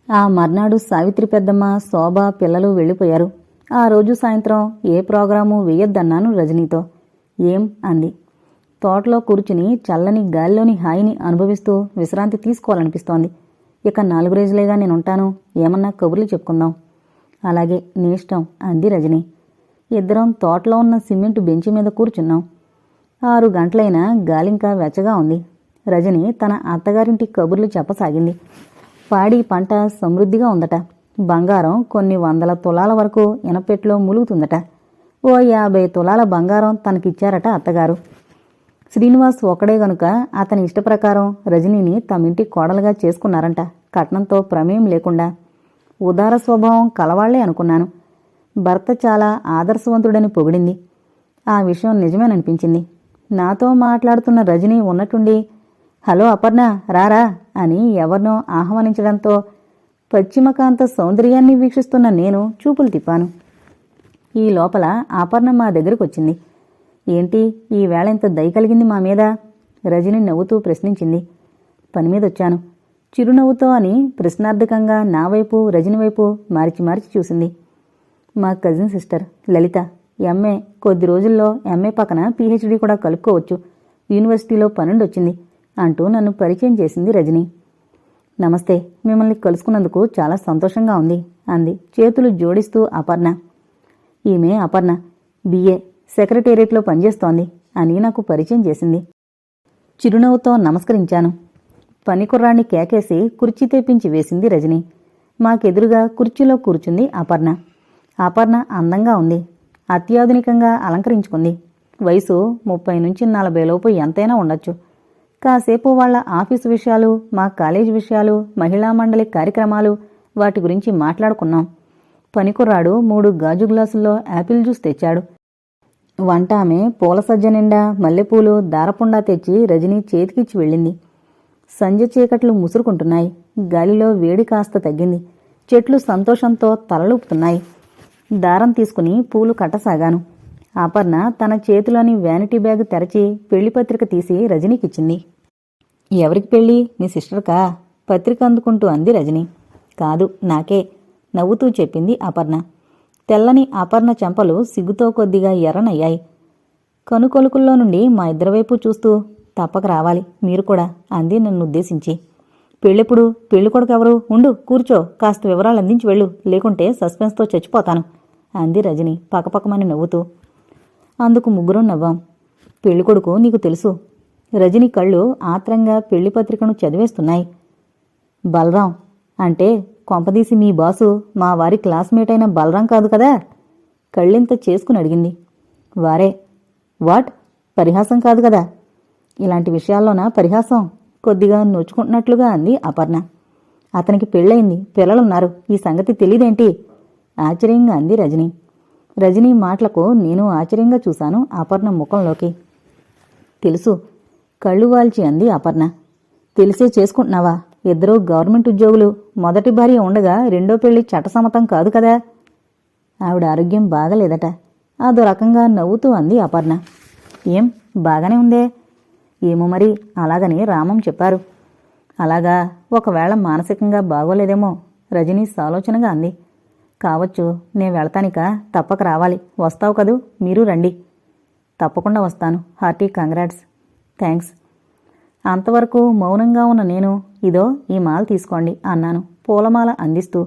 ఆ మర్నాడు సావిత్రి పెద్దమ్మ, శోభ, పిల్లలు వెళ్ళిపోయారు. ఆ రోజు సాయంత్రం ఏ ప్రోగ్రాము వెయ్యొద్దన్నాను రజనీతో. ఏం అంది. తోటలో కూర్చుని చల్లని గాలిలోని హాయిని అనుభవిస్తూ విశ్రాంతి తీసుకోవాలనిపిస్తోంది. ఇక 4 రోజులేగా నేనుంటాను, ఏమన్నా కబుర్లు చెప్పుకుందాం. అలాగే, నీ ఇష్టం అంది రజని. ఇద్దరం తోటలో ఉన్న సిమెంటు బెంచి మీద కూర్చున్నాం. 6 గంటలైనా గాలింకా వెచ్చగా ఉంది. రజని తన అత్తగారింటి కబుర్లు చెప్పసాగింది. పాడి పంట సమృద్ధిగా ఉందట. బంగారం కొన్ని 100 తులాల వరకు ఇనపెట్లో ములుగుతుందట. ఓ 50 తులాల బంగారం తనకిచ్చారట అత్తగారు. శ్రీనివాస్ ఒకడే గనుక అతని ఇష్టప్రకారం రజనీని తమింటి కోడలుగా చేసుకున్నారంట, కట్నంతో ప్రమేయం లేకుండా. ఉదార స్వభావం కలవాళ్లే అనుకున్నాను. భర్త చాలా ఆదర్శవంతుడని పొగిడింది. ఆ విషయం నిజమేననిపించింది. నాతో మాట్లాడుతున్న రజనీ ఉన్నట్టుండి, హలో అపర్ణ, రారా అని ఎవరినో ఆహ్వానించడంతో పశ్చిమకాంత సౌందర్యాన్ని వీక్షిస్తున్న నేను చూపులు తిప్పాను. ఈ లోపల అపర్ణ మా దగ్గరకొచ్చింది. ఏంటి ఈ వేళ ఇంత దయ కలిగింది మా మీద? రజని నవ్వుతూ ప్రశ్నించింది. పనిమీదొచ్చాను చిరునవ్వుతో అని ప్రశ్నార్థకంగా నా వైపు రజని వైపు మార్చి మార్చి చూసింది. మా కజిన్ సిస్టర్ లలిత, ఎంఏ, కొద్ది రోజుల్లో ఎంఏ పక్కన పీహెచ్డీ కూడా కలుపుకోవచ్చు, యూనివర్సిటీలో పనుండొచ్చింది అంటూ నన్ను పరిచయం చేసింది రజని. నమస్తే, మిమ్మల్ని కలుసుకున్నందుకు చాలా సంతోషంగా ఉంది అంది చేతులు జోడిస్తూ అపర్ణ. ఈమె అపర్ణ, బిఏ, సెక్రటేరియట్లో పనిచేస్తోంది అని నాకు పరిచయం చేసింది. చిరునవ్వుతో నమస్కరించాను. పనికుర్రాన్ని కేకేసి కుర్చీ తెప్పించి వేసింది రజని. మాకెదురుగా కుర్చీలో కూర్చుంది అపర్ణ. అపర్ణ అందంగా ఉంది, అత్యాధునికంగా అలంకరించుకుంది. వయసు 30 నుంచి 40 లోపు ఎంతైనా ఉండొచ్చు. కాసేపు వాళ్ల ఆఫీసు విషయాలు, మా కాలేజీ విషయాలు, మహిళా మండలి కార్యక్రమాలు, వాటి గురించి మాట్లాడుకున్నాం. పనికుర్రాడు 3 గాజు గ్లాసుల్లో యాపిల్ జ్యూస్ తెచ్చాడు. వంట ఆమె పూల సజ్జ నిండా మల్లెపూలు, దారపుండా తెచ్చి రజని చేతికిచ్చి వెళ్ళింది. సంజె చీకట్లు ముసురుకుంటున్నాయి. గాలిలో వేడి కాస్త తగ్గింది. చెట్లు సంతోషంతో తలలూపుతున్నాయి. దారం తీసుకుని పూలు కట్టసాగాను. అపర్ణ తన చేతిలోని వ్యానిటీ బ్యాగ్ తెరచి పెళ్లిపత్రిక తీసి రజనీకిచ్చింది. ఎవరికి పెళ్ళి? మీ సిస్టర్కా? పత్రిక అందుకుంటూ అంది రజని. కాదు, నాకే నవ్వుతూ చెప్పింది అపర్ణ. తెల్లని అపర్ణ చెంపలు సిగ్గుతో కొద్దిగా ఎర్రనయ్యాయి. కనుకొలుకుల్లో నుండి మా ఇద్దరి వైపు చూస్తూ, తప్పక రావాలి మీరు కూడా అంది నన్నుద్దేశించి. పెళ్ళెప్పుడు? పెళ్ళికొడుకెవరు? ఉండు, కూర్చో, కాస్త వివరాలు అందించి వెళ్ళు, లేకుంటే సస్పెన్స్తో చచ్చిపోతాను అంది రజని పకపకమని నవ్వుతూ. అందుకు ముగ్గురం నవ్వాం. పెళ్ళికొడుకు నీకు తెలుసు. రజని కళ్ళు ఆత్రంగా పెళ్లిపత్రికను చదివేస్తున్నాయి. బలరాం అంటే కొంపదీసి మీ బాసు మా వారి క్లాస్మేట్ అయిన బలరాం కాదు కదా? కళ్ళింత చేసుకుని అడిగింది. వారే. వాట్? పరిహాసం కాదు కదా? ఇలాంటి విషయాల్లోనా పరిహాసం? కొద్దిగా నొచ్చుకుంటున్నట్లుగా అంది అపర్ణ. అతనికి పెళ్ళయింది, పిల్లలున్నారు, ఈ సంగతి తెలీదేంటి? ఆశ్చర్యంగా అంది రజని. రజనీ మాటలకు నేను ఆశ్చర్యంగా చూశాను అపర్ణ ముఖంలోకి. తెలుసు, కళ్ళు వాల్చి అంది అపర్ణ. తెలిసే చేసుకుంటున్నావా? ఇద్దరూ గవర్నమెంట్ ఉద్యోగులు, మొదటి భార్య ఉండగా రెండో పెళ్లి చట్టసమ్మతం కాదు కదా? ఆవిడ ఆరోగ్యం బాగలేదట. అదో రకంగా నవ్వుతూ అంది అపర్ణ. ఏం, బాగానే ఉందే? ఏమో మరి, అలాగని రామం చెప్పారు. అలాగా, ఒకవేళ మానసికంగా బాగోలేదేమో రజనీ సాలోచనగా అంది. కావచ్చు, నేను వెళతానిక, తప్పక రావాలి. వస్తావు కదూ? మీరు రండి. తప్పకుండా వస్తాను. Hearty congrats. థ్యాంక్స్. అంతవరకు మౌనంగా ఉన్న నేను, ఇదో ఈ మాల తీసుకోండి అన్నాను పూలమాల అందిస్తూ.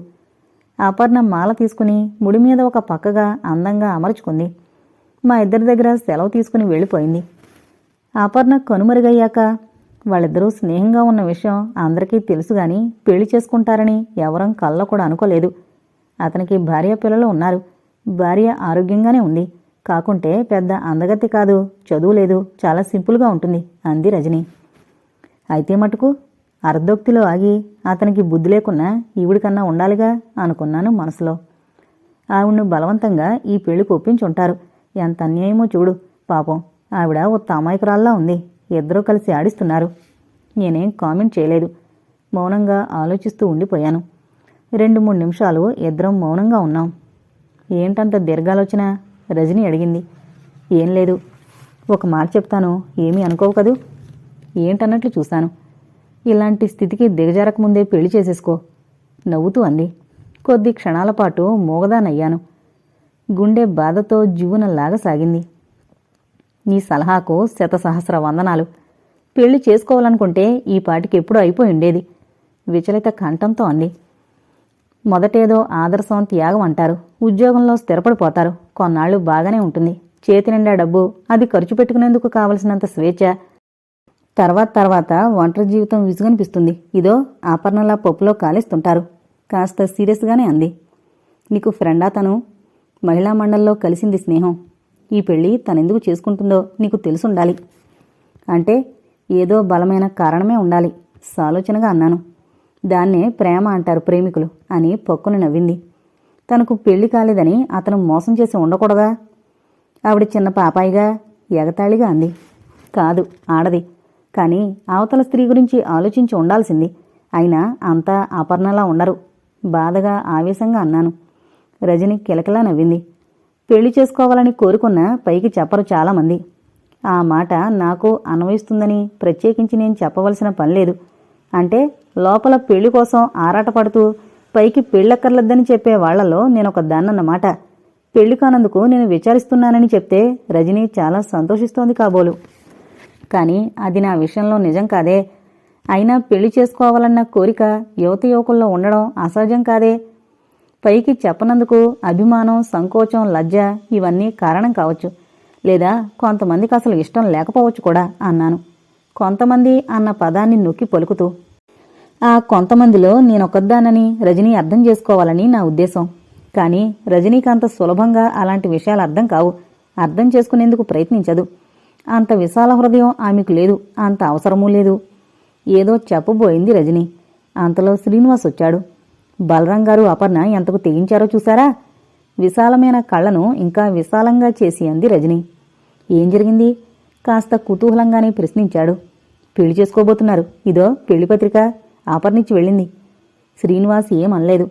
అపర్ణ మాల తీసుకుని ముడి మీద ఒక పక్కగా అందంగా అమర్చుకుంది. మా ఇద్దరి దగ్గర సెలవు తీసుకుని వెళ్ళిపోయింది. అపర్ణ కనుమరుగయ్యాక వాళ్ళిద్దరూ స్నేహంగా ఉన్న విషయం అందరికీ తెలుసుగాని పెళ్లి చేసుకుంటారని ఎవరం కళ్ళ కూడా అనుకోలేదు. అతనికి భార్య పిల్లలు ఉన్నారు. భార్య ఆరోగ్యంగానే ఉంది. కాకుంటే పెద్ద అందగత్తి కాదు, చదువు లేదు, చాలా సింపుల్గా ఉంటుంది అంది రజని. అయితే మటుకు అర్ధోక్తిలో ఆగి, అతనికి బుద్ధి లేకున్నా ఈవిడికన్నా ఉండాలిగా అనుకున్నాను మనసులో. ఆవిడను బలవంతంగా ఈ పెళ్లికి ఒప్పించుంటారు. ఎంత అన్యాయమో చూడు. పాపం, ఆవిడ ఓ అమాయకురాల్లా ఉంది. ఇద్దరూ కలిసి ఆడిస్తున్నారు. నేనేం కామెంట్ చేయలేదు. మౌనంగా ఆలోచిస్తూ ఉండిపోయాను. 2-3 నిమిషాలు ఇద్దరం మౌనంగా ఉన్నాం. ఏంటంత దీర్ఘాలోచన? రజని అడిగింది. ఏం లేదు, ఒక మాట చెప్తాను, ఏమీ అనుకోవు కదూ? ఏంటన్నట్లు చూశాను. ఇలాంటి స్థితికి దిగజారకముందే పెళ్లి చేసేసుకో. నవ్వుతూ అంది. కొద్ది క్షణాల పాటు మూగదానయ్యాను. గుండె బాధతో జువ్వునలాగసాగింది. నీ సలహాకు శతసహస్ర వందనాలు. పెళ్లి చేసుకోవాలనుకుంటే ఈ పాటికెప్పుడూ అయిపోయి ఉండేది విచలిత కంఠంతో అంది. మొదటేదో ఆదర్శం త్యాగం అంటారు. ఉద్యోగంలో స్థిరపడిపోతారు. కొన్నాళ్లు బాగానే ఉంటుంది. చేతి నిండా డబ్బు, అది ఖర్చు పెట్టుకునేందుకు కావలసినంత స్వేచ్ఛ. తర్వాత ఒంటరి జీవితం విసుగనిపిస్తుంది. ఇదో ఆపరణలా పప్పులో కాలేస్తుంటారు. కాస్త సీరియస్గానే అంది. నీకు ఫ్రెండా తను? మహిళా మండల్లో కలిసింది స్నేహం. ఈ పెళ్లి తనెందుకు చేసుకుంటుందో నీకు తెలుసుండాలి. అంటే ఏదో బలమైన కారణమే ఉండాలి సాలోచనగా అన్నాను. దాన్నే ప్రేమ అంటారు ప్రేమికులు అని పక్కున నవ్వింది. తనకు పెళ్లి కాలేదని అతను మోసం చేసి ఉండకూడదా? ఆవిడ చిన్న పాపాయిగా ఎగతాళిగా అంది. కాదు, ఆడది. కానీ అవతల స్త్రీ గురించి ఆలోచించి ఉండాల్సింది. అయినా అంతా అపర్ణలా ఉండరు. బాధగా ఆవేశంగా అన్నాను. రజని కిలకిలా నవ్వింది. పెళ్లి చేసుకోవాలని కోరుకున్న పైకి చెప్పరు చాలామంది. ఆ మాట నాకు అన్వయిస్తుందని ప్రత్యేకించి నేను చెప్పవలసిన పనిలేదు. అంటే లోపల పెళ్లి కోసం ఆరాటపడుతూ పైకి పెళ్ళక్కర్లేదని చెప్పే వాళ్లలో నేనొక దాన్నన్నమాట. పెళ్లి కానందుకు నేను విచారిస్తున్నానని చెప్తే రజని చాలా సంతోషిస్తోంది కాబోలు. కానీ అది నా విషయంలో నిజం కాదే. అయినా పెళ్లి చేసుకోవాలన్న కోరిక యువత యువకుల్లో ఉండడం అసహజం కాదే. పైకి చెప్పనందుకు అభిమానం, సంకోచం, లజ్జ ఇవన్నీ కారణం కావచ్చు. లేదా కొంతమందికి అసలు ఇష్టం లేకపోవచ్చు కూడా అన్నాను. కొంతమంది అన్న పదాన్ని నొక్కి పలుకుతూ. ఆ కొంతమందిలో నేనొకద్దానని రజనీ అర్థం చేసుకోవాలని నా ఉద్దేశం. కానీ రజనీకాంత సులభంగా అలాంటి విషయాలు అర్థం కావు. అర్థం చేసుకునేందుకు ప్రయత్నించదు. అంత విశాల హృదయం ఆమెకు లేదు. అంత అవసరమూ లేదు. ఏదో చెప్పబోయింది రజని. అంతలో శ్రీనివాస్ వచ్చాడు. బలరాం గారు అపర్ణ ఎంతకు తెగించారో చూశారా? విశాలమైన కళ్లను ఇంకా విశాలంగా చేసి అంది రజని. ఏం జరిగింది? కాస్త కుతూహలంగానే ప్రశ్నించాడు. పెళ్లి చేసుకోబోతున్నారు. ఇదో పెళ్లి పత్రిక అపర్ణిచ్చి వెళ్ళింది. శ్రీనివాస్ ఏమనలేదు.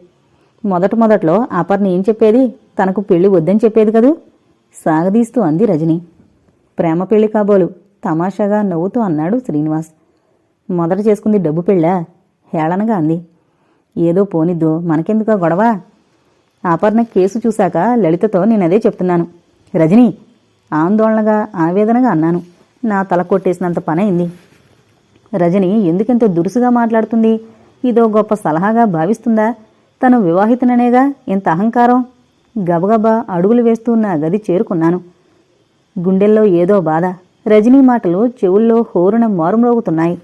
మొదట్లో అపర్ణ ఏం చెప్పేది? తనకు పెళ్లి వద్దని చెప్పేది కదూ? సాగదీస్తూ అంది రజని. ప్రేమ పెళ్లి కాబోలు తమాషాగా నవ్వుతూ అన్నాడు శ్రీనివాస్. మొదట చేసుకుంది డబ్బు పెళ్ళా? హేళనగా అంది. ఏదో పోనిద్దో, మనకెందుకా గొడవ? అపర్ణ కేసు చూశాక లలితతో నేనదే చెప్తున్నాను. రజని ఆందోళనగా ఆవేదనగా అన్నాను. నా తల కొట్టేసినంత పనైంది. రజని ఎందుకెంత దురుసుగా మాట్లాడుతుంది? ఇదో గొప్ప సలహాగా భావిస్తుందా? తను వివాహితననేగా ఇంత అహంకారం? గబగబా అడుగులు వేస్తూ నా గది చేరుకున్నాను. గుండెల్లో ఏదో బాధ. రజనీ మాటలు చెవుల్లో హోరున మారుమ్రోగుతున్నాయి.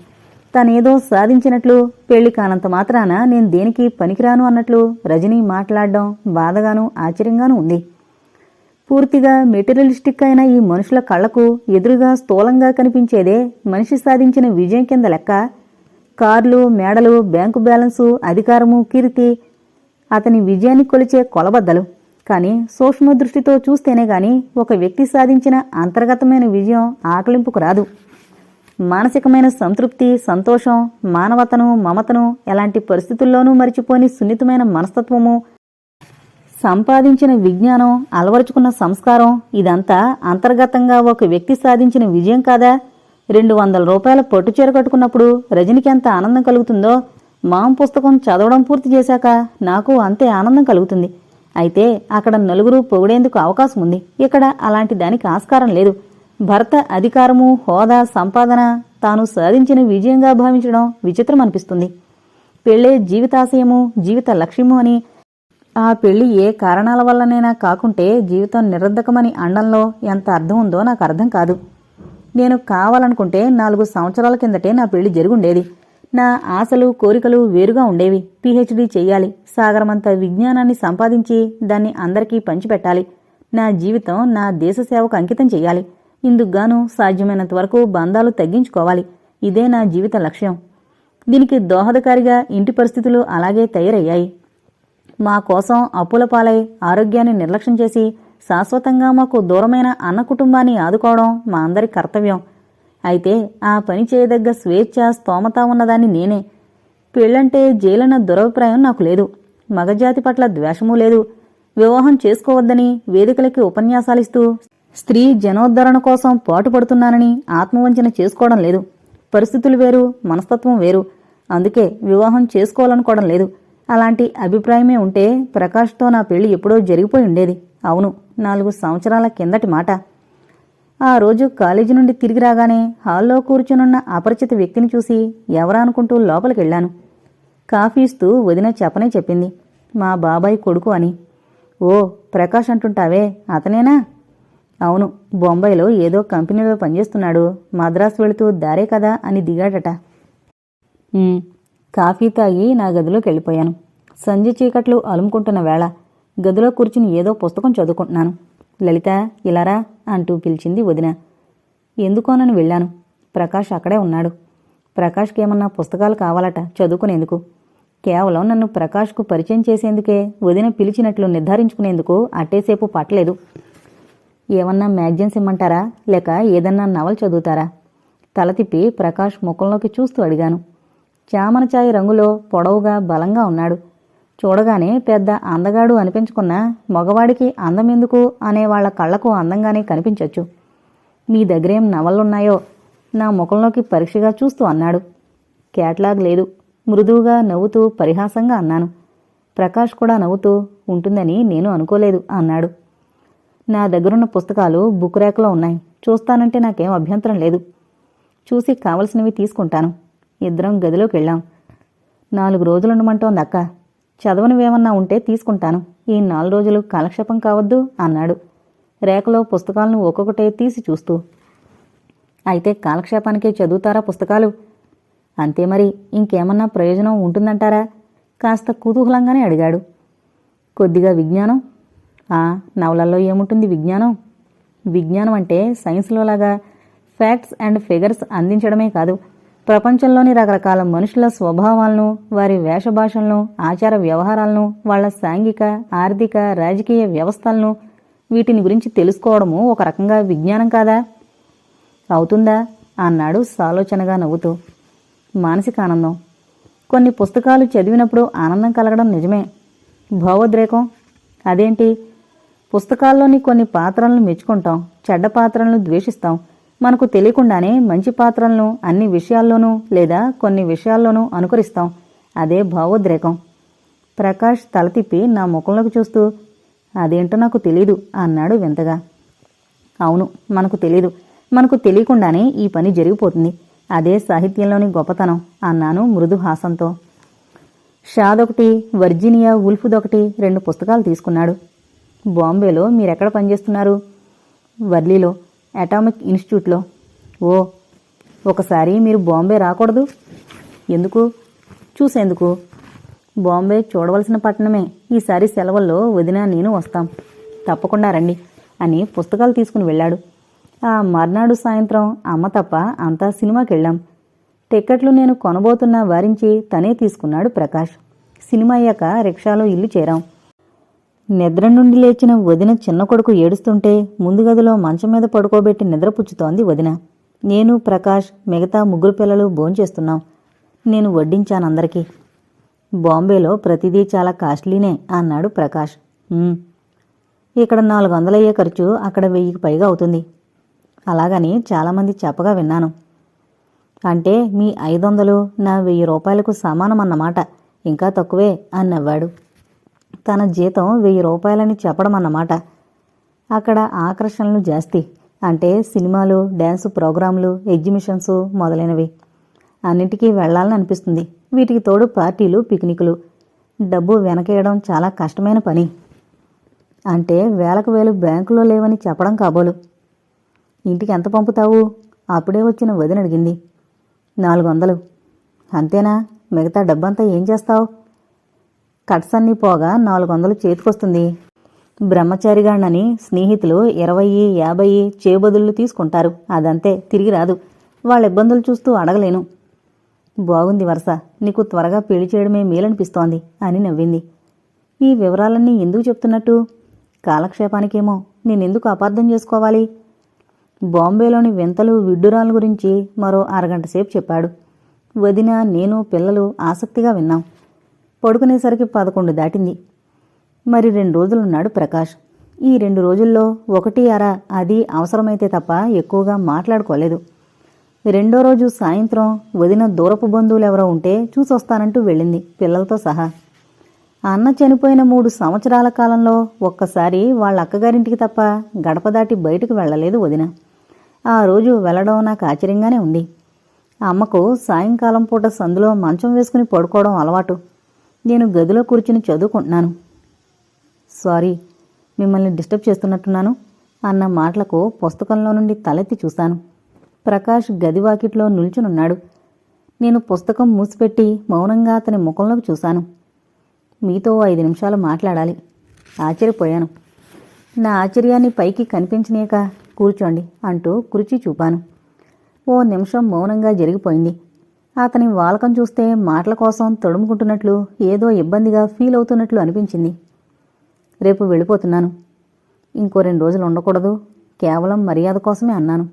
తనేదో సాధించినట్లు, పెళ్లి కానంత మాత్రాన నేను దేనికి పనికిరాను అన్నట్లు రజనీ మాట్లాడడం బాధగానూ ఆశ్చర్యంగానూ ఉంది. పూర్తిగా మెటీరియలిస్టిక్ అయిన ఈ మనుషుల కళ్లకు ఎదురుగా స్థూలంగా కనిపించేదే మనిషి సాధించిన విజయం కింద లెక్క. కార్లు, మేడలు, బ్యాంకు బ్యాలెన్సు, అధికారము, కీర్తి అతని విజయాన్ని కొలిచే కొలబద్దలు. కానీ సూక్ష్మ దృష్టితో చూస్తేనే గాని ఒక వ్యక్తి సాధించిన అంతర్గతమైన విజయం ఆకలింపుకు రాదు. మానసికమైన సంతృప్తి, సంతోషం, మానవతను, మమతను ఎలాంటి పరిస్థితుల్లోనూ మరిచిపోని సున్నితమైన మనస్తత్వము, సంపాదించిన విజ్ఞానం, అలవరుచుకున్న సంస్కారం ఇదంతా అంతర్గతంగా ఒక వ్యక్తి సాధించిన విజయం కాదా? 200 రూపాయల పట్టుచీర కట్టుకున్నప్పుడు రజనికి ఎంత ఆనందం కలుగుతుందో, మాం పుస్తకం చదవడం పూర్తి చేశాక నాకు అంతే ఆనందం కలుగుతుంది. అయితే అక్కడ నలుగురు పొగిడేందుకు అవకాశం ఉంది. ఇక్కడ అలాంటి దానికి ఆస్కారం లేదు. భర్త అధికారము, హోదా, సంపాదన తాను సాధించిన విజయంగా భావించడం విచిత్రం అనిపిస్తుంది. పెళ్లే జీవితాశయము, జీవిత లక్ష్యము అని, ఆ పెళ్లి ఏ కారణాల వల్లనైనా కాకుంటే జీవితం నిరర్ధకమని అండంలో ఎంత అర్థం ఉందో నాకు అర్థం కాదు. నేను కావాలనుకుంటే 4 సంవత్సరాల కిందటే నా పెళ్లి జరుగుండేది. నా ఆశలు, కోరికలు వేరుగా ఉండేవి. పీహెచ్డీ చెయ్యాలి, సాగరమంత విజ్ఞానాన్ని సంపాదించి దాన్ని అందరికీ పంచిపెట్టాలి, నా జీవితం నా దేశ సేవకు అంకితం చెయ్యాలి, ఇందుకుగాను సాధ్యమైనంత వరకు బంధాలు తగ్గించుకోవాలి. ఇదే నా జీవిత లక్ష్యం. దీనికి దోహదకారిగా ఇంటి పరిస్థితులు అలాగే తయారయ్యాయి. మా కోసం అప్పుల పాలై ఆరోగ్యాన్ని నిర్లక్ష్యం చేసి శాశ్వతంగా మాకు దూరమైన అన్న కుటుంబాన్ని ఆదుకోవడం మా అందరి కర్తవ్యం. అయితే ఆ పని చేయదగ్గ స్వేచ్ఛ, స్తోమత ఉన్నదాన్ని నేనే. పెళ్లంటే జైలన్న దురభిప్రాయం నాకు లేదు. మగజాతి పట్ల ద్వేషమూ లేదు. వివాహం చేసుకోవద్దని వేదికలకి ఉపన్యాసాలిస్తూ స్త్రీ జనోద్ధరణ కోసం పాటుపడుతున్నానని ఆత్మవంచన చేసుకోవడం లేదు. పరిస్థితులు వేరు, మనస్తత్వం వేరు. అందుకే వివాహం చేసుకోవాలనుకోవడం లేదు. అలాంటి అభిప్రాయమే ఉంటే ప్రకాష్తో నా పెళ్లి ఎప్పుడో జరిగిపోయి ఉండేది. అవును, 4 సంవత్సరాల కిందటి మాట. ఆ రోజు కాలేజీ నుండి తిరిగి రాగానే హాల్లో కూర్చునున్న అపరిచిత వ్యక్తిని చూసి ఎవరా అనుకుంటూ లోపలికెళ్లాను. కాఫీ ఇస్తూ వదిన చెప్పనే చెప్పింది, మా బాబాయ్ కొడుకు అని. ఓ, ప్రకాష్ అంటుంటావే, అతనేనా? అవును, బొంబాయిలో ఏదో కంపెనీలో పనిచేస్తున్నాడు. మద్రాసు వెళుతూ దారే కదా అని దిగాడట. కాఫీ తాగి నా గదిలోకి వెళ్ళిపోయాను. సంజ చీకట్లు అలుముకుంటున్న వేళ గదిలో కూర్చుని ఏదో పుస్తకం చదువుకుంటున్నాను. లలిత, ఇలారా అంటూ పిలిచింది వదిన. ఎందుకోనని వెళ్ళాను. ప్రకాష్ అక్కడే ఉన్నాడు. ప్రకాష్కేమన్నా పుస్తకాలు కావాలట చదువుకునేందుకు. కేవలం నన్ను ప్రకాష్కు పరిచయం చేసేందుకే వదిన పిలిచినట్లు నిర్ధారించుకునేందుకు అట్టేసేపు పట్టలేదు. ఏమన్నా మ్యాగజైన్స్ ఇమ్మంటారా, లేక ఏదన్నా నవల చదువుతారా? తల తిప్పి ప్రకాష్ ముఖంలోకి చూస్తూ అడిగాను. చామనచాయి రంగులో పొడవుగా బలంగా ఉన్నాడు. చూడగానే పెద్ద అందగాడు అనిపించుకున్నా మగవాడికి అందమెందుకు అనే వాళ్ల కళ్లకు అందంగానే కనిపించొచ్చు. మీ దగ్గరేం నవలున్నాయో నా ముఖంలోకి పరీక్షగా చూస్తూ అన్నాడు. కేటలాగ్ లేదు. మృదువుగా నవ్వుతూ పరిహాసంగా అన్నాను. ప్రకాష్ కూడా నవ్వుతూ, ఉంటుందని నేను అనుకోలేదు అన్నాడు. నా దగ్గరున్న పుస్తకాలు బుక్ ర్యాక్లో ఉన్నాయి. చూస్తానంటే నాకేం అభ్యంతరం లేదు. చూసి కావలసినవి తీసుకుంటాను. ఇద్దరం గదిలోకి వెళ్ళాం. 4 రోజులుండమంటోంది అక్క. చదవనివేమన్నా ఉంటే తీసుకుంటాను. ఈ 4 రోజులు కాలక్షేపం కావద్దు అన్నాడు రేఖలో పుస్తకాలను ఒక్కొక్కటే తీసి చూస్తూ. అయితే కాలక్షేపానికే చదువుతారా పుస్తకాలు? అంతే మరి, ఇంకేమన్నా ప్రయోజనం ఉంటుందంటారా? కాస్త కుతూహలంగానే అడిగాడు. కొద్దిగా విజ్ఞానం. నవలల్లో ఏముంటుంది విజ్ఞానం? విజ్ఞానం అంటే సైన్స్లోలాగా ఫ్యాక్ట్స్ అండ్ ఫిగర్స్ అందించడమే కాదు, ప్రపంచంలోని రకరకాల మనుషుల స్వభావాలను, వారి వేషభాషలను, ఆచార వ్యవహారాలను, వాళ్ల సాంఘిక, ఆర్థిక, రాజకీయ వ్యవస్థలను, వీటిని గురించి తెలుసుకోవడము ఒక రకంగా విజ్ఞానం కాదా? అవుతుందా అన్నాడు సాలోచనగా నవ్వుతూ. మానసిక ఆనందం. కొన్ని పుస్తకాలు చదివినప్పుడు ఆనందం కలగడం నిజమే. భావోద్రేకం అదేంటి? పుస్తకాల్లోని కొన్ని పాత్రలను మెచ్చుకుంటాం, చెడ్డ పాత్రలను ద్వేషిస్తాం. మనకు తెలియకుండానే మంచి పాత్రలను అన్ని విషయాల్లోనూ లేదా కొన్ని విషయాల్లోనూ అనుకరిస్తాం. అదే భావోద్రేకం. ప్రకాష్ తల తిప్పి నా ముఖంలోకి చూస్తూ, అదేంటో నాకు తెలీదు అన్నాడు వింతగా. అవును, మనకు తెలీదు. మనకు తెలియకుండానే ఈ పని జరిగిపోతుంది. అదే సాహిత్యంలోని గొప్పతనం అన్నాను మృదు హాసంతో. షాదొకటి, వర్జీనియా వుల్ఫ్దొకటి 2 పుస్తకాలు తీసుకున్నాడు. బాంబేలో మీరెక్కడ పనిచేస్తున్నారు? వర్లీలో, అటామిక్ ఇన్స్టిట్యూట్లో. ఓ, ఒకసారి మీరు బాంబే రాకూడదు? ఎందుకు? చూసేందుకు. బాంబే చూడవలసిన పట్టణమే. ఈసారి సెలవుల్లో వదిన నేను వస్తాం. తప్పకుండా రండి అని పుస్తకాలు తీసుకుని వెళ్ళాడు. ఆ మర్నాడు సాయంత్రం అమ్మ తప్ప అంతా సినిమాకెళ్ళాం. టిక్కెట్లు నేను కొనబోతున్నా వారించి తనే తీసుకున్నాడు ప్రకాష్. సినిమా అయ్యాక రిక్షాలో ఇల్లు చేరాం. నిద్ర నుండి లేచిన వదిన చిన్న కొడుకు ఏడుస్తుంటే ముందు గదిలో మంచం మీద పడుకోబెట్టి నిద్రపుచ్చుతోంది వదిన. నేను, ప్రకాష్, మిగతా 3 పిల్లలు భోంచేస్తున్నాం. నేను వడ్డించానందరికీ. బాంబేలో ప్రతిదీ చాలా కాస్ట్లీనే అన్నాడు ప్రకాష్. ఇక్కడ 400 అయ్యే ఖర్చు అక్కడ 1000కి పైగా అవుతుంది. అలాగని చాలామంది చెప్పగా విన్నాను. అంటే మీ 500 నా 1000 రూపాయలకు సమానమన్నమాట. ఇంకా తక్కువే అని నవ్వాడు. తన జీతం 1000 రూపాయలని చెప్పడం అన్నమాట. అక్కడ ఆకర్షణలు జాస్తి. అంటే సినిమాలు, డ్యాన్సు ప్రోగ్రాంలు, ఎగ్జిబిషన్స్ మొదలైనవి. అన్నింటికీ వెళ్లాలని అనిపిస్తుంది. వీటికి తోడు పార్టీలు, పిక్నిక్లు. డబ్బు వెనకేయడం చాలా కష్టమైన పని. అంటే వేలకు వేలు బ్యాంకులో లేవని చెప్పడం కాబోలు. ఇంటికి ఎంత పంపుతావు? అప్పుడే వచ్చిన వదిన అడిగింది. 400. అంతేనా? మిగతా డబ్బంతా ఏం చేస్తావు? కట్స్ అన్నీ పోగా 400 చేతికొస్తుంది. బ్రహ్మచారిగాణ్ణని స్నేహితులు 20, 50 చేబదుళ్ళు తీసుకుంటారు. అదంతే, తిరిగి రాదు. వాళ్ళ ఇబ్బందులు చూస్తూ అడగలేను. బాగుంది వరస. నీకు త్వరగా పెళ్లి చేయడమే మేలనిపిస్తోంది అని నవ్వింది. ఈ వివరాలన్నీ ఎందుకు చెప్తున్నట్టు? కాలక్షేపానికేమో. నేనెందుకు అపార్థం చేసుకోవాలి? బాంబేలోని వింతలు, విడ్డూరాల గురించి మరో అరగంట సేపు చెప్పాడు. వదిన, నేను, పిల్లలు ఆసక్తిగా విన్నాం. పడుకునేసరికి 11 దాటింది. మరి 2 రోజులున్నాడు ప్రకాష్. ఈ 2 రోజుల్లో 1 అర అది అవసరమైతే తప్ప ఎక్కువగా మాట్లాడుకోలేదు. 2వ రోజు సాయంత్రం వదిన దూరపు బంధువులెవరో ఉంటే చూసొస్తానంటూ వెళ్ళింది పిల్లలతో సహా. అన్న చనిపోయిన 3 సంవత్సరాల కాలంలో ఒక్కసారి వాళ్ళ అక్కగారింటికి తప్ప గడప దాటి బయటకు వెళ్ళలేదు వదిన. ఆ రోజు వెళ్ళడం నాకు ఆశ్చర్యంగానే ఉంది. అమ్మకు సాయంకాలం పూట సందులో మంచం వేసుకుని పడుకోవడం అలవాటు. నేను గదిలో కూర్చుని చదువుకుంటున్నాను. సారీ, మిమ్మల్ని డిస్టర్బ్ చేస్తున్నట్టున్నాను అన్న మాటలకు పుస్తకంలో నుండి తలెత్తి చూశాను. ప్రకాష్ గదివాకిట్లో నిల్చునున్నాడు. నేను పుస్తకం మూసిపెట్టి మౌనంగా అతని ముఖంలోకి చూశాను. మీతో 5 నిమిషాలు మాట్లాడాలి. ఆశ్చర్యపోయాను. నా ఆశ్చర్యాన్ని పైకి కనిపించనీయక కూర్చోండి అంటూ కుర్చీ చూపాను. ఓ నిమిషం మౌనంగా జరిగిపోయింది. అతని వాలకం చూస్తే మాటల కోసం తడుముకుంటున్నట్లు, ఏదో ఇబ్బందిగా ఫీల్ అవుతున్నట్లు అనిపించింది. రేపు వెళ్ళిపోతున్నాను. ఇంకో 2 రోజులు ఉండకూడదు? కేవలం మర్యాద కోసమే అన్నాను.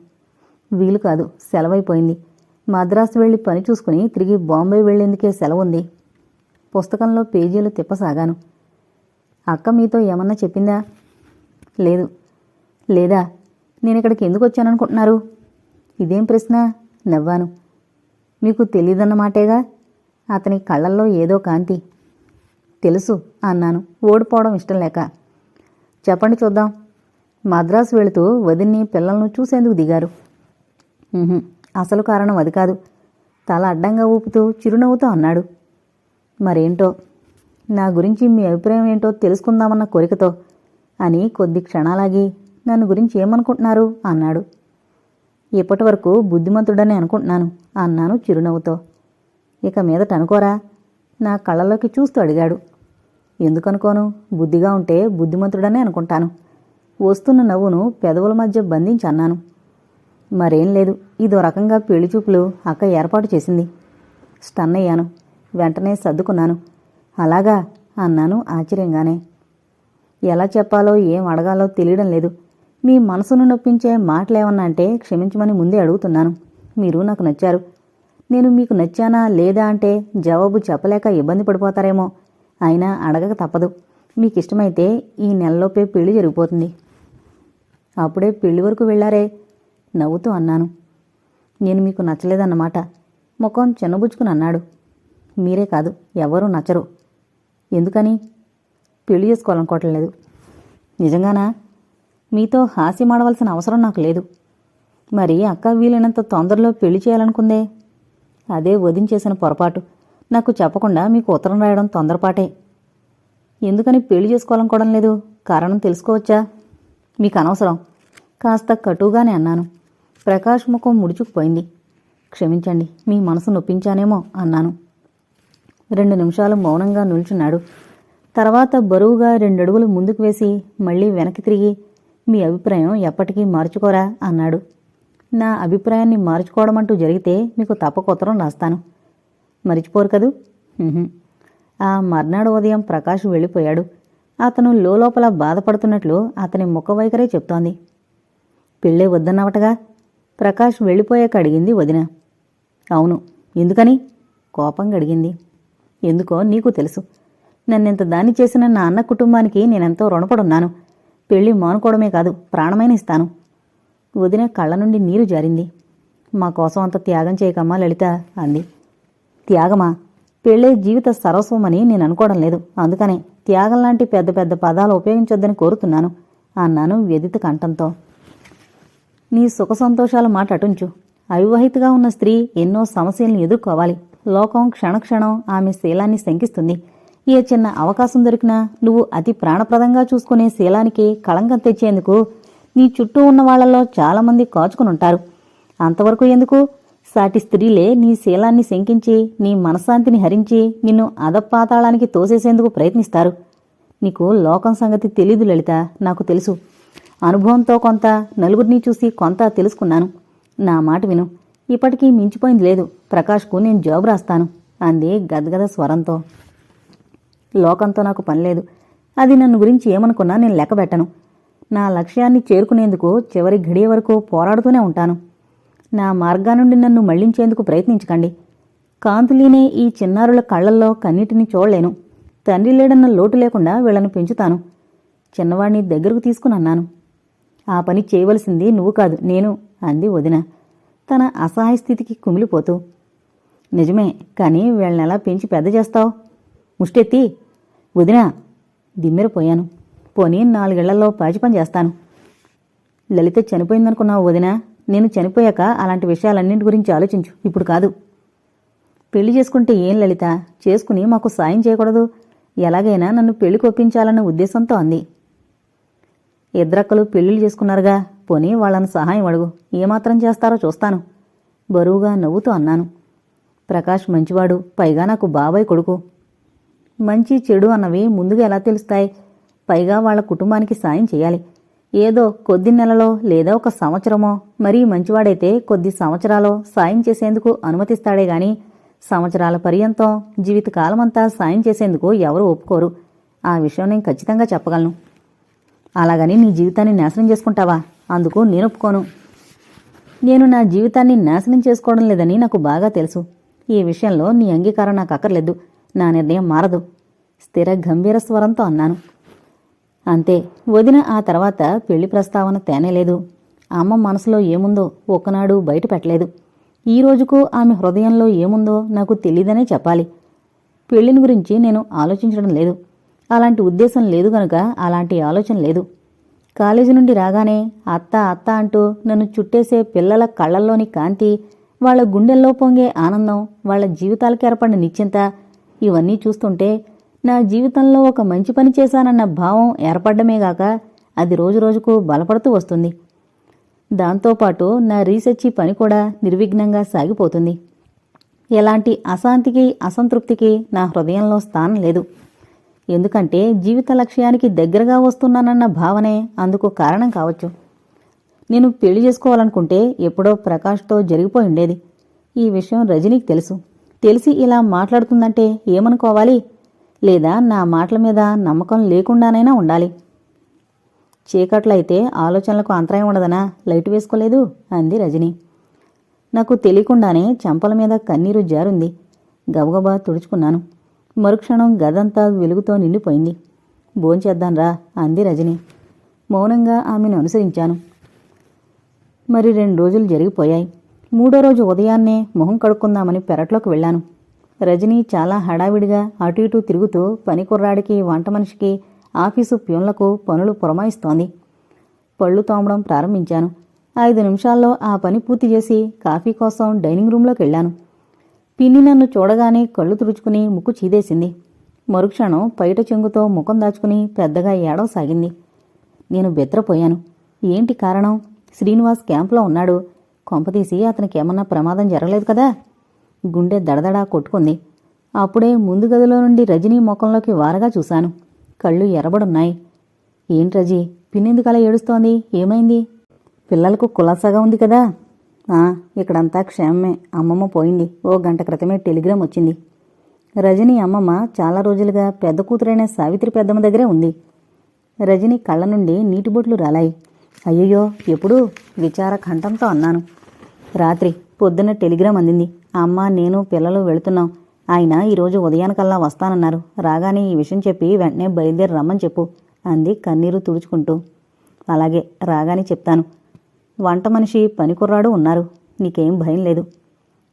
వీలు కాదు, సెలవైపోయింది. మద్రాసు వెళ్ళి పని చూసుకుని తిరిగి బాంబే వెళ్లేందుకే సెలవుంది. పుస్తకంలో పేజీలు తిప్పసాగాను. అక్క మీతో ఏమన్నా చెప్పిందా? లేదు. లేదా? నేనిక్కడికి ఎందుకు వచ్చాననుకుంటున్నారు? ఇదేం ప్రశ్న? నవ్వాను. మీకు తెలీదన్నమాటేగా? అతని కళ్ళల్లో ఏదో కాంతి. తెలుసు అన్నాను, ఓడిపోవడం ఇష్టం లేక. చెప్పండి చూద్దాం. మద్రాసు వెళుతూ వదిన్ని పిల్లలను చూసేందుకు దిగారు. అసలు కారణం అది కాదు. తల అడ్డంగా ఊపుతూ చిరునవ్వుతో అన్నాడు. మరేంటో? నా గురించి మీ అభిప్రాయం ఏంటో తెలుసుకుందామన్న కోరికతో అని కొద్ది క్షణాలాగి నన్ను గురించి ఏమనుకుంటున్నారు అన్నాడు. ఇప్పటి వరకు బుద్ధిమంతుడని అనుకుంటున్నాను అన్నాను చిరునవ్వుతో. ఇక మీదట అనుకోరా? నా కళ్ళలోకి చూస్తూ అడిగాడు. ఎందుకనుకోను? బుద్ధిగా ఉంటే బుద్ధిమంతుడనే అనుకుంటాను. వస్తున్న నవ్వును పెదవుల మధ్య బంధించి అన్నాను. మరేం లేదు, ఇదో రకంగా పెళ్లి చూపులు అక్క ఏర్పాటు చేసింది. స్టన్ అయ్యాను. వెంటనే సర్దుకున్నాను. అలాగా అన్నాను ఆశ్చర్యంగానే. ఎలా చెప్పాలో ఏం అడగాలో తెలియడం లేదు. మీ మనసును నొప్పించే మాటలేమన్నా అంటే క్షమించమని ముందే అడుగుతున్నాను. మీరు నాకు నచ్చారు. నేను మీకు నచ్చానా లేదా అంటే జవాబు చెప్పలేక ఇబ్బంది పడిపోతారేమో. అయినా అడగక తప్పదు. మీకిష్టమైతే ఈ నెలలోపే పెళ్లి జరిగిపోతుంది. అప్పుడే పెళ్లి వరకు వెళ్ళారే? నవ్వుతూ అన్నాను. నేను మీకు నచ్చలేదన్నమాట. ముఖం చిన్నబుచ్చుకుని అన్నాడు. మీరే కాదు, ఎవరూ నచ్చరు. ఎందుకని? పెళ్లి చేసుకోవాలనుకోవట్లేదు. నిజంగానా? మీతో హాస్యమాడవలసిన అవసరం నాకు లేదు. మరి అక్క వీలైనంత తొందరలో పెళ్లి చేయాలనుకుందే? అదే వదించేసిన పొరపాటు. నాకు చెప్పకుండా మీకు ఉత్తరం రాయడం తొందరపాటే. ఎందుకని పెళ్లి చేసుకోవాలనుకోవడం లేదు? కారణం తెలుసుకోవచ్చా? మీకు అనవసరం. కాస్త కటుగానే అన్నాను. ప్రకాష్ ముఖం ముడుచుకుపోయింది. క్షమించండి, మీ మనసు నొప్పించానేమో అన్నాను. 2 నిమిషాలు మౌనంగా నిల్చున్నాడు. తర్వాత బరువుగా 2 అడుగులు ముందుకు వేసి మళ్లీ వెనక్కి తిరిగి, మీ అభిప్రాయం ఎప్పటికీ మార్చుకోరా అన్నాడు. నా అభిప్రాయాన్ని మార్చుకోవడం అంటూ జరిగితే మీకు తప్పక ఉత్తరం రాస్తాను. మరిచిపోరు కదూ? ఆ మర్నాడు ఉదయం ప్రకాష్ వెళ్ళిపోయాడు. అతను లోపల బాధపడుతున్నట్లు అతని ముఖ వైఖరే చెప్తోంది. పెళ్ళే వద్దన్నవటగా? ప్రకాష్ వెళ్ళిపోయాక అడిగింది వదిన. అవును. ఎందుకని? కోపంగా అడిగింది. ఎందుకో నీకు తెలుసు. నన్నెంత దాన్ని చేసిన నా అన్న కుటుంబానికి నేనెంతో రుణపడున్నాను. పెళ్లి మానుకోవడమే కాదు, ప్రాణమైన ఇస్తాను. వదిన కళ్ళ నుండి నీరు జారింది. మా కోసం అంత త్యాగం చేయకమ్మా లలిత అంది. త్యాగమా? పెళ్ళే జీవిత సర్వస్వమని నేను అనుకోవడం లేదు. అందుకనే త్యాగం లాంటి పెద్ద పెద్ద పదాలు ఉపయోగించొద్దని కోరుతున్నాను అన్నాను వ్యధిత కంఠంతో. నీ సుఖ సంతోషాల మాట అటుంచు. అవివాహితగా ఉన్న స్త్రీ ఎన్నో సమస్యలను ఎదుర్కోవాలి. లోకం క్షణక్షణం ఆమె శీలాన్ని శంకిస్తుంది. ఏ చిన్న అవకాశం దొరికినా నువ్వు అతి ప్రాణప్రదంగా చూసుకునే శీలానికి కళంకం తెచ్చేందుకు నీ చుట్టూ ఉన్న వాళ్లలో చాలామంది కాచుకునుంటారు. అంతవరకు ఎందుకు? సాటి స్త్రీలే నీ శీలాన్ని శంకించి నీ మనశ్శాంతిని హరించి నిన్ను అధపాతాళానికి తోసేసేందుకు ప్రయత్నిస్తారు. నీకు లోకం సంగతి తెలీదు లలిత, నాకు తెలుసు. అనుభవంతో కొంత, నలుగురిని చూసి కొంత తెలుసుకున్నాను. నా మాట విను. ఇప్పటికీ మించిపోయింది లేదు. ప్రకాష్కు నేను జాబ్ రాస్తాను అంది గద్గద స్వరంతో. లోకంతో నాకు పనిలేదు. అది నన్ను గురించి ఏమనుకున్నా నేను లెక్కబెట్టను. నా లక్ష్యాన్ని చేరుకునేందుకు చివరి ఘడియ వరకు పోరాడుతూనే ఉంటాను. నా మార్గా నుండి నన్ను మళ్లించేందుకు ప్రయత్నించకండి. కాంతులీనే ఈ చిన్నారుల కళ్లల్లో కన్నీటిని చూడలేను. తండ్రి లేడన్న లోటు లేకుండా వీళ్లను పెంచుతాను. చిన్నవాడిని దగ్గరకు తీసుకునన్నాను. ఆ పని చేయవలసింది నువ్వు కాదు, నేను అంది వదిన తన అసహాయ స్థితికి కుమిలిపోతూ. నిజమే, కానీ వీళ్ళనెలా పెంచి పెద్ద చేస్తావు? ముష్టెత్తి వదినా దిమ్మెరిపోయాను. పోనీ 4 ఏళ్లలో పాచి పని చేస్తాను. లలిత చనిపోయిందనుకున్నావు వదినా? నేను చనిపోయాక అలాంటి విషయాలన్నింటి గురించి ఆలోచించు, ఇప్పుడు కాదు. పెళ్లి చేసుకుంటే ఏం లలిత, చేసుకుని మాకు సాయం చేయకూడదు? ఎలాగైనా నన్ను పెళ్లి కొప్పించాలన్న ఉద్దేశంతో అంది. ఇద్దరక్కలు పెళ్లిళ్ళు చేసుకున్నారుగా, పోనీ వాళ్ళను సహాయం అడుగు, ఏమాత్రం చేస్తారో చూస్తాను బరువుగా నవ్వుతూ అన్నాను. ప్రకాష్ మంచివాడు, పైగా నాకు బాబాయ్ కొడుకు. మంచి చెడు అన్నవి ముందుగా ఎలా తెలుస్తాయి? పైగా వాళ్ళ కుటుంబానికి సాయం చేయాలి. ఏదో కొద్ది నెలలో లేదా ఒక సంవత్సరమో, మరీ మంచివాడైతే కొద్ది సంవత్సరాలో సాయం చేసేందుకు అనుమతిస్తాడే గాని సంవత్సరాల పర్యంతం జీవితకాలమంతా సాయం చేసేందుకు ఎవరూ ఒప్పుకోరు. ఆ విషయం నేను ఖచ్చితంగా చెప్పగలను. అలాగని నీ జీవితాన్ని నాశనం చేసుకుంటావా? అందుకు నేను ఒప్పుకోను. నేను నా జీవితాన్ని నాశనం చేసుకోవడం లేదని నాకు బాగా తెలుసు. ఈ విషయంలో నీ అంగీకారం నాకు అక్కర్లేదు. నా నిర్ణయం మారదు స్థిర గంభీర స్వరంతో అన్నాను. అంతే. వదిన ఆ తర్వాత పెళ్లి ప్రస్తావన తేనేలేదు. అమ్మ మనసులో ఏముందో ఒక్కనాడు బయట పెట్టలేదు. ఈ రోజుకు ఆమె హృదయంలో ఏముందో నాకు తెలీదనే చెప్పాలి. పెళ్లిని గురించి నేను ఆలోచించడం లేదు. అలాంటి ఉద్దేశం లేదు గనుక అలాంటి ఆలోచన లేదు. కాలేజీ నుండి రాగానే అత్త అత్త అంటూ నన్ను చుట్టేసే పిల్లల కళ్లల్లోని కాంతి, వాళ్ల గుండెల్లో పొంగే ఆనందం, వాళ్ల జీవితాలకు ఏర్పడిన నిశ్చింత, ఇవన్నీ చూస్తుంటే నా జీవితంలో ఒక మంచి పని చేశానన్న భావం ఏర్పడ్డమేగాక అది రోజురోజుకు బలపడుతూ వస్తుంది. దాంతోపాటు నా రీసెర్చి పని కూడా నిర్విఘ్నంగా సాగిపోతుంది. ఎలాంటి అశాంతికి అసంతృప్తికి నా హృదయంలో స్థానం లేదు. ఎందుకంటే జీవిత లక్ష్యానికి దగ్గరగా వస్తున్నానన్న భావనే అందుకు కారణం కావచ్చు. నేను పెళ్లి చేసుకోవాలనుకుంటే ఎప్పుడో ప్రకాష్తో జరిగిపోయి ఉండేది. ఈ విషయం రజనీకి తెలుసు. తెలిసి ఇలా మాట్లాడుతుందంటే ఏమనుకోవాలి? లేదా నా మాటల మీద నమ్మకం లేకుండానైనా ఉండాలి. చీకట్లయితే ఆలోచనలకు అంతరాయం ఉండదనా లైట్ వేసుకోలేదు అంది రజని. నాకు తెలియకుండానే చెంపల మీద కన్నీరు జారుంది. గబగబా తుడుచుకున్నాను. మరుక్షణం గదంతా వెలుగుతో నిండిపోయింది. భోంచేద్దాన్రా అంది రజని. మౌనంగా ఆమెను అనుసరించాను. మరి 2 రోజులు జరిగిపోయాయి. 3వ రోజు ఉదయాన్నే మొహం కడుక్కుందామని పెరట్లోకి వెళ్ళాను. రజని చాలా హడావిడిగా అటు ఇటూ తిరుగుతూ పని కుర్రాడికి, వంట మనిషికి, ఆఫీసు ప్యూన్లకు పనులు పురమాయిస్తోంది. పళ్ళు తోమడం ప్రారంభించాను. 5 నిమిషాల్లో ఆ పని పూర్తి చేసి కాఫీ కోసం డైనింగ్ రూంలోకి వెళ్ళాను. పిన్ని నన్ను చూడగానే కళ్ళు తుడుచుకుని ముక్కు చీదేసింది. మరుక్షణం పైట చెంగుతో ముఖం దాచుకుని పెద్దగా ఏడవసాగింది. నేను బెత్తరపోయాను. ఏంటి కారణం? శ్రీనివాస్ క్యాంపులో ఉన్నాడు. కొంపతీసి అతనికేమన్నా ప్రమాదం జరగలేదు కదా? గుండె దడదడా కొట్టుకుంది. అప్పుడే ముందు గదిలో నుండి రజనీ ముఖంలోకి వారగా చూశాను. కళ్ళు ఎర్రబడున్నాయి. ఏంటి రజీ, పిన్నెందుకలా ఏడుస్తోంది? ఏమైంది? పిల్లలకు కులాసాగా ఉంది కదా? ఇక్కడంతా క్షేమమే. అమ్మమ్మ పోయింది. 1 గంట క్రితమే టెలిగ్రామ్ వచ్చింది. రజనీ అమ్మమ్మ చాలా రోజులుగా పెద్ద కూతురైన సావిత్రి పెద్దమ్మ దగ్గరే ఉంది. రజనీ కళ్ళ నుండి నీటిబొట్లు రాలాయి. అయ్యయ్యో, ఎప్పుడు? విచార కంఠంతో అన్నాను. రాత్రి పొద్దున్న టెలిగ్రామ్ అందింది. అమ్మ, నేను, పిల్లలు వెళుతున్నాం. ఆయన ఈరోజు ఉదయానికల్లా వస్తానన్నారు. రాగానే ఈ విషయం చెప్పి వెంటనే బయలుదేరి రమ్మని చెప్పు అంది కన్నీరు తుడుచుకుంటూ. అలాగే, రాగానే చెప్తాను. వంట మనిషి, పనికుర్రాడు ఉన్నారు. నీకేం భయం లేదు.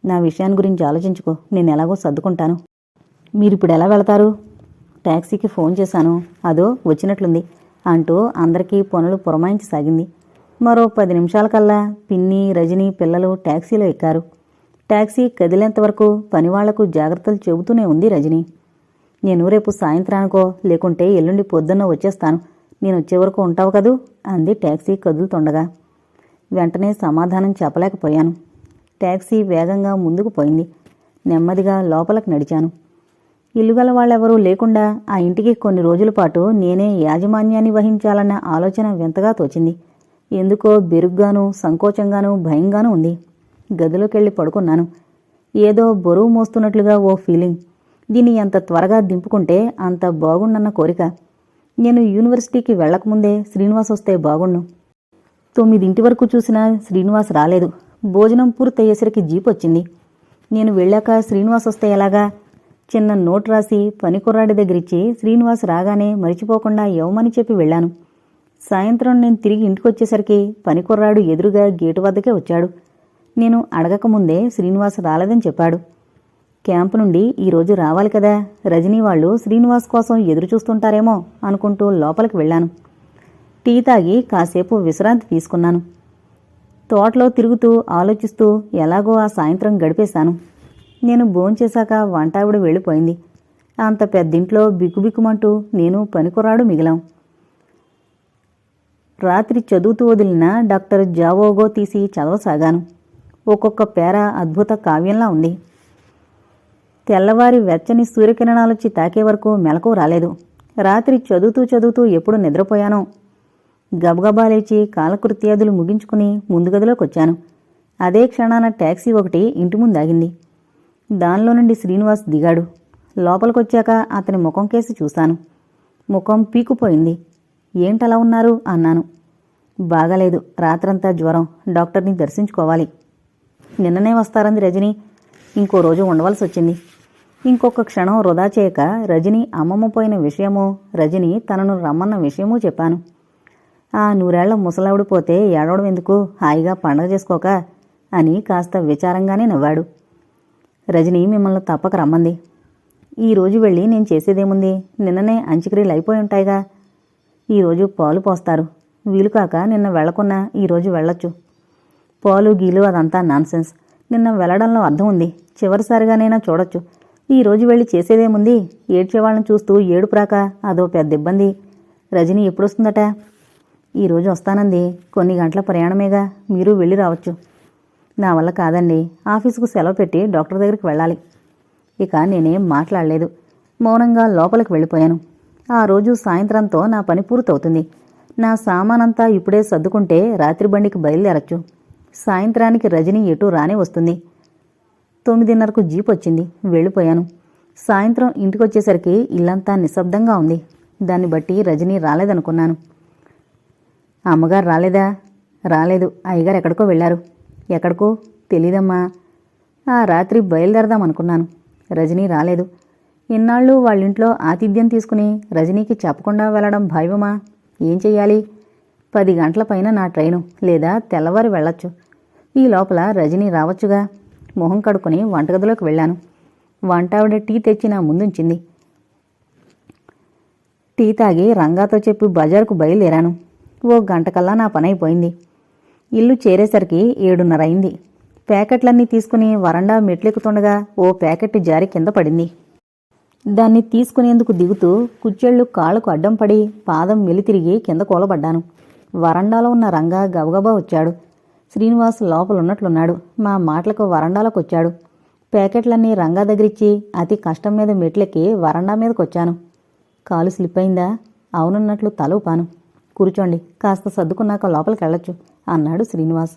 నా విషయాన్ని గురించి ఆలోచించుకో. నేను ఎలాగో సర్దుకుంటాను. మీరిప్పుడు ఎలా వెళతారు? ట్యాక్సీకి ఫోన్ చేశాను, అదో వచ్చినట్లుంది అంటూ అందరికీ పనులు పురమాయించసాగింది. మరో 10 నిమిషాలకల్లా పిన్ని, రజనీ, పిల్లలు ట్యాక్సీలో ఎక్కారు. ట్యాక్సీ కదిలేంతవరకు పనివాళ్లకు జాగ్రత్తలు చెబుతూనే ఉంది రజనీ. నేను రేపు సాయంత్రానికో లేకుంటే ఎల్లుండి పొద్దున్న వచ్చేస్తాను. నేను వచ్చే వరకు ఉంటావు కదూ అంది ట్యాక్సీ కదులుతుండగా. వెంటనే సమాధానం చెప్పలేకపోయాను. ట్యాక్సీ వేగంగా ముందుకు పోయింది. నెమ్మదిగా లోపలికి నడిచాను. ఇల్లుగల వాళ్ళెవరూ లేకుండా ఆ ఇంటికి కొన్ని రోజుల పాటు నేనే యాజమాన్యాన్ని వహించాలన్న ఆలోచన వింతగా తోచింది. ఎందుకో బెరుగ్గానూ, సంకోచంగానూ, భయంగానూ ఉంది. గదిలోకెళ్ళి పడుకున్నాను. ఏదో బరువు మోస్తున్నట్లుగా ఓ ఫీలింగ్. దీన్ని ఎంత త్వరగా దింపుకుంటే అంత బాగుండన్న కోరిక. నేను యూనివర్సిటీకి వెళ్లకముందే శ్రీనివాస్ వస్తే బాగుండు. 9 వరకు చూసినా శ్రీనివాస్ రాలేదు. భోజనం పూర్తయ్యేసరికి జీప్ వచ్చింది. నేను వెళ్ళాక శ్రీనివాస్ వస్తే ఎలాగా? చిన్న నోట్ రాసి పనికుర్రాడి దగ్గరిచ్చి శ్రీనివాస్ రాగానే మరిచిపోకుండా ఇవ్వమని చెప్పి వెళ్ళాను. సాయంత్రం నేను తిరిగి ఇంటికొచ్చేసరికి పనికుర్రాడు ఎదురుగా గేటు వద్దకే వచ్చాడు. నేను అడగకముందే శ్రీనివాస్ రాలేదని చెప్పాడు. క్యాంపు నుండి ఈరోజు రావాలి కదా, రజనీ వాళ్ళు శ్రీనివాస్ కోసం ఎదురుచూస్తుంటారేమో అనుకుంటూ లోపలికి వెళ్ళాను. టీ తాగి కాసేపు విశ్రాంతి తీసుకున్నాను. తోటలో తిరుగుతూ ఆలోచిస్తూ ఎలాగో ఆ సాయంత్రం గడిపేశాను. నేను భోంచేశాక వంటావిడ వెళ్ళిపోయింది. అంత పెద్దింట్లో బిక్కుబిక్కుమంటూ నేను పనికురాడు మిగిలాం. రాత్రి చదువుతూ వదిలిన డాక్టర్ జావోగో తీసి చదవసాగాను. ఒక్కొక్క పేర అద్భుత కావ్యంలా ఉంది. తెల్లవారి వెచ్చని సూర్యకిరణాలొచ్చి తాకే వరకు మెలకు రాలేదు. రాత్రి చదువుతూ ఎప్పుడు నిద్రపోయానో. గబగబా లేచి కాలకృత్యాదులు ముగించుకుని ముందు గదిలోకొచ్చాను. అదే క్షణాన ట్యాక్సీ ఒకటి ఇంటి ముందాగింది. దానిలో నుండి శ్రీనివాస్ దిగాడు. లోపలికొచ్చాక అతని ముఖం కేసి చూశాను. ముఖం పీకుపోయింది. ఏంటలా ఉన్నారు అన్నాను. బాగాలేదు, రాత్రంతా జ్వరం, డాక్టర్ని దర్శించుకోవాలి. నిన్ననే వస్తారంది రజని. ఇంకో రోజు ఉండవలసి వచ్చింది. ఇంకొక క్షణం వృధా చేయక రజని అమ్మమ్మ పోయిన విషయమూ, రజని తనను రమ్మన్న విషయమూ చెప్పాను. ఆ 100 ఏళ్ల ముసలావిడు పోతే ఏడవడం ఎందుకు, హాయిగా పండగ చేసుకోక అని కాస్త విచారంగానే నవ్వాడు. రజని మిమ్మల్ని తప్పక రమ్మంది. ఈరోజు వెళ్ళి నేను చేసేదేముంది, నిన్ననే అంత్యక్రియలు అయిపోయి ఉంటాయిగా. ఈరోజు పాలు పోస్తారు, వీలుకాక నిన్న వెళ్లకున్నా ఈరోజు వెళ్ళొచ్చు. పాలు గీలు అదంతా నాన్సెన్స్. నిన్న వెళ్లడంలో అర్థం ఉంది. చివరిసారిగానైనా చూడొచ్చు. ఈరోజు వెళ్ళి చేసేదేముంది, ఏడ్చేవాళ్ళని చూస్తూ ఏడుపురాక అదో పెద్ద ఇబ్బంది. రజని ఎప్పుడొస్తుందట? ఈరోజు వస్తానంది. కొన్ని గంటల ప్రయాణమేగా, మీరు వెళ్ళి రావచ్చు. నా వల్ల కాదండి, ఆఫీసుకు సెలవు పెట్టి డాక్టర్ దగ్గరికి వెళ్ళాలి. ఇక నేనేం మాట్లాడలేదు. మౌనంగా లోపలికి వెళ్ళిపోయాను. ఆ రోజు సాయంత్రంతో నా పని పూర్తవుతుంది. నా సామానంతా ఇప్పుడే సర్దుకుంటే రాత్రి బండికి బయలుదేరచ్చు. సాయంత్రానికి రజని ఎటూ రానే వస్తుంది. 9:30కు జీప్ వచ్చింది. వెళ్ళిపోయాను. సాయంత్రం ఇంటికొచ్చేసరికి ఇల్లంతా నిశ్శబ్దంగా ఉంది. దాన్ని బట్టి రజని రాలేదనుకున్నాను. అమ్మగారు రాలేదా? రాలేదు, అయ్యగారు ఎక్కడికో వెళ్ళారు. ఎక్కడికో తెలీదమ్మా. ఆ రాత్రి బయలుదేరదామనుకున్నాను. రజనీ రాలేదు. ఇన్నాళ్ళు వాళ్ళింట్లో ఆతిథ్యం తీసుకుని రజనీకి చెప్పకుండా వెళ్ళడం భావ్యమా? ఏం చెయ్యాలి? 10 గంటల పైన నా ట్రైను, లేదా తెల్లవారి వెళ్ళొచ్చు. ఈ లోపల రజనీ రావచ్చుగా. మొహం కడుక్కుని వంటగదిలోకి వెళ్ళాను. వంటావిడ టీ తెచ్చి నా ముందుంచింది. టీ తాగి రంగాతో చెప్పి బజారుకు బయలుదేరాను. ఓ గంటకల్లా నా పనైపోయింది. ఇల్లు చేరేసరికి 7:30 అయింది. ప్యాకెట్లన్నీ తీసుకుని వరండా మెట్లెక్కుతుండగా ఓ ప్యాకెట్ జారి కింద పడింది. దాన్ని తీసుకునేందుకు దిగుతూ కుచ్చెళ్ళు కాళ్లకు అడ్డం పడి పాదం మెలితిరిగి కింద కూలబడ్డాను. వరండాలో ఉన్న రంగా గబగబా వచ్చాడు. శ్రీనివాస్ లోపలున్నట్లున్నాడు. మా మాటలకు వరండాలోకొచ్చాడు. ప్యాకెట్లన్నీ రంగా దగ్గరిచ్చి అతి కష్టం మీద మెట్లెక్కి వరండా మీదకొచ్చాను. కాలు స్లిప్ అయిందా? అవునన్నట్లు తల ఊపాను. కూర్చోండి, కాస్త సర్దుకున్నాక లోపలికెళ్ళొచ్చు అన్నాడు శ్రీనివాస్.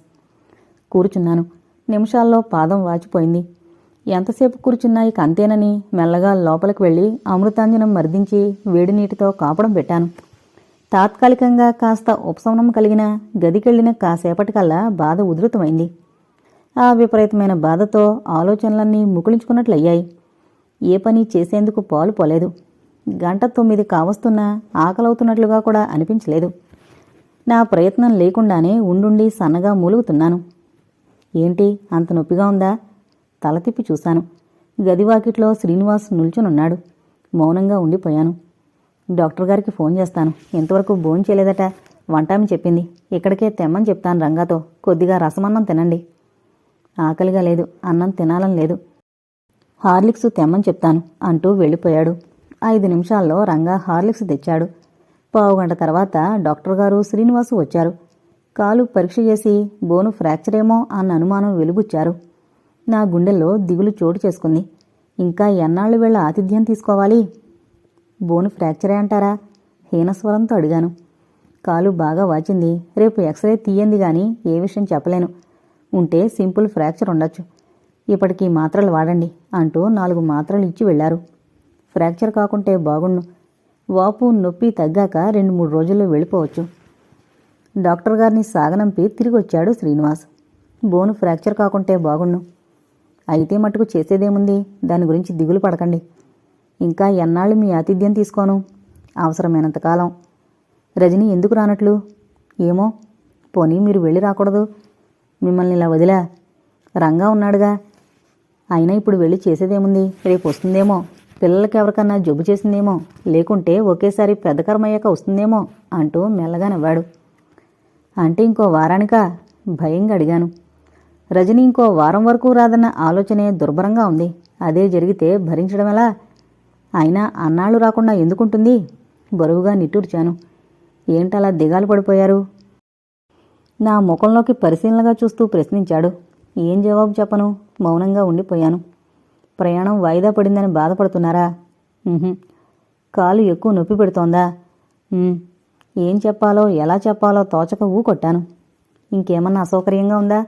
కూర్చున్నాను. నిమిషాల్లో పాదం వాచిపోయింది. ఎంతసేపు కూర్చున్నా ఇక అంతేనని మెల్లగా లోపలికి వెళ్ళి అమృతాంజనం మర్దించి వేడి నీటితో కాపడం పెట్టాను. తాత్కాలికంగా కాస్త ఉపశమనం కలిగిన గదికెళ్లిన కాసేపటికల్లా బాధ ఉధృతమైంది. ఆ విపరీతమైన బాధతో ఆలోచనలన్నీ ముకుళించుకున్నట్లయ్యాయి. ఏ పని చేసేందుకు పాలు పోలేదు. 9:00 కావస్తున్నా ఆకలవుతున్నట్లుగా కూడా అనిపించలేదు. నా ప్రయత్నం లేకుండానే ఉండుండి సన్నగా మూలుగుతున్నాను. ఏంటి, అంత నొప్పిగా ఉందా? తల తిప్పి చూశాను. గదివాకిట్లో శ్రీనివాస్ నిల్చునున్నాడు. మౌనంగా ఉండిపోయాను. డాక్టర్ గారికి ఫోన్ చేస్తాను. ఇంతవరకు భోంచేయలేదట. వంటామి చెప్పింది. ఇక్కడికే తెమ్మని చెప్తాను రంగాతో. కొద్దిగా రసమన్నం తినండి. ఆకలిగా లేదు, అన్నం తినాలని లేదు. హార్లిక్స్ తెమ్మని చెప్తాను అంటూ వెళ్ళిపోయాడు. 5 నిమిషాల్లో రంగా హార్లిక్స్ తెచ్చాడు. పావుగంట తర్వాత డాక్టర్ గారు శ్రీనివాసు వచ్చారు. కాలు పరీక్ష చేసి బోను ఫ్రాక్చరేమో అన్న అనుమానం వెలుబుచ్చారు. నా గుండెల్లో దిగులు చోటు చేసుకుంది. ఇంకా ఎన్నాళ్ళు వీళ్ళ ఆతిథ్యం తీసుకోవాలి? బోను ఫ్రాక్చరే అంటారా? హీనస్వరంతో అడిగాను. కాలు బాగా వాచింది. రేపు ఎక్స్రే తీయంది గాని ఏ విషయం చెప్పలేను. ఉంటే సింపుల్ ఫ్రాక్చర్ ఉండొచ్చు. ఇప్పటికీ మాత్రలు వాడండి అంటూ 4 మాత్రలు ఇచ్చి వెళ్లారు. ఫ్రాక్చర్ కాకుంటే బాగుండు. వాపు నొప్పి తగ్గాక 2-3 రోజుల్లో వెళ్ళిపోవచ్చు. డాక్టర్ గారిని సాగనంపి తిరిగొచ్చాడు శ్రీనివాస్. బోను ఫ్రాక్చర్ కాకుంటే బాగుండు. అయితే మటుకు చేసేదేముంది, దాని గురించి దిగులు పడకండి. ఇంకా ఎన్నాళ్ళు మీ ఆతిథ్యం తీసుకోను? అవసరమైనంతకాలం. రజని ఎందుకు రానట్లు? ఏమో. పోనీ మీరు వెళ్ళి రాకూడదు. మిమ్మల్ని ఇలా వదిలా? రంగా ఉన్నాడుగా. అయినా ఇప్పుడు వెళ్ళి చేసేదేముంది, రేపు వస్తుందేమో, పిల్లలకి ఎవరికన్నా జబ్బు చేసిందేమో, లేకుంటే ఒకేసారి పెద్ద కర్మయ్యాక వస్తుందేమో అంటూ మెల్లగా నవ్వాడు. అంటే ఇంకో వారానికా? భయంగా అడిగాను. రజని ఇంకో వారం వరకు రాదన్న ఆలోచనే దుర్భరంగా ఉంది. అదే జరిగితే భరించడం ఎలా? అయినా అన్నాళ్ళు రాకుండా ఎందుకుంటుంది? బరువుగా నిట్టూర్చాను. ఏంటలా దిగాలు పడిపోయారు? నా ముఖంలోకి పరిశీలనగా చూస్తూ ప్రశ్నించాడు. ఏం జవాబు చెప్పను, మౌనంగా ఉండిపోయాను. ప్రయాణం వాయిదా పడిందని బాధపడుతున్నారా? కాలు ఎక్కువ నొప్పి పెడుతోందా? ఏం చెప్పాలో ఎలా చెప్పాలో తోచక కొట్టాను. ఇంకేమన్నా అసౌకర్యంగా ఉందా?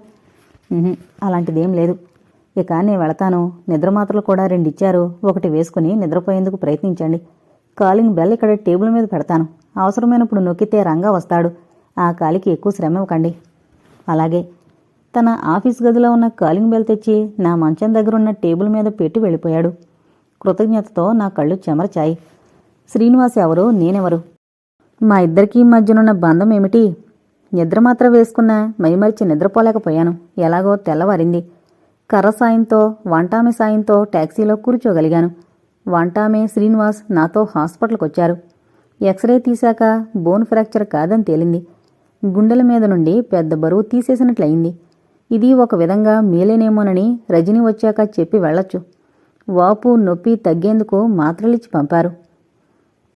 అలాంటిదేం లేదు. ఇక నేను వెళతాను. నిద్రమాత్రలు కూడా 2 ఇచ్చారు, ఒకటి వేసుకుని నిద్రపోయేందుకు ప్రయత్నించండి. కాలింగ్ బెల్ ఇక్కడ టేబుల్ మీద పెడతాను. అవసరమైనప్పుడు నొక్కితే రంగా వస్తాడు. ఆ కాలికి ఎక్కువ శ్రమ ఇవ్వకండి. అలాగే. తన ఆఫీస్ గదిలో ఉన్న కాలింగ్ బెల్ తెచ్చి నా మంచం దగ్గరున్న టేబుల్ మీద పెట్టి వెళ్ళిపోయాడు. కృతజ్ఞతతో నా కళ్ళు చెమరచాయి. శ్రీనివాస్ ఎవరు, నేనెవరు? మా ఇద్దరికీ మధ్యనున్న బంధం ఏమిటి? నిద్రమాత్ర వేసుకున్నా మైమరిచి నిద్రపోలేకపోయాను. ఎలాగో తెల్లవారింది. కర్ర సాయంతో, వంటామె సాయంతో టాక్సీలో కూర్చోగలిగాను. వంటామె, శ్రీనివాస్ నాతో హాస్పిటల్కొచ్చారు. ఎక్స్రే తీశాక బోన్ ఫ్రాక్చర్ కాదని తేలింది. గుండెల మీద నుండి పెద్ద బరువు తీసేసినట్లయింది. ఇది ఒక విధంగా మేలేనేమోనని రజని వచ్చాక చెప్పి వెళ్లొచ్చు. వాపు నొప్పి తగ్గేందుకు మాత్రలిచ్చి పంపారు.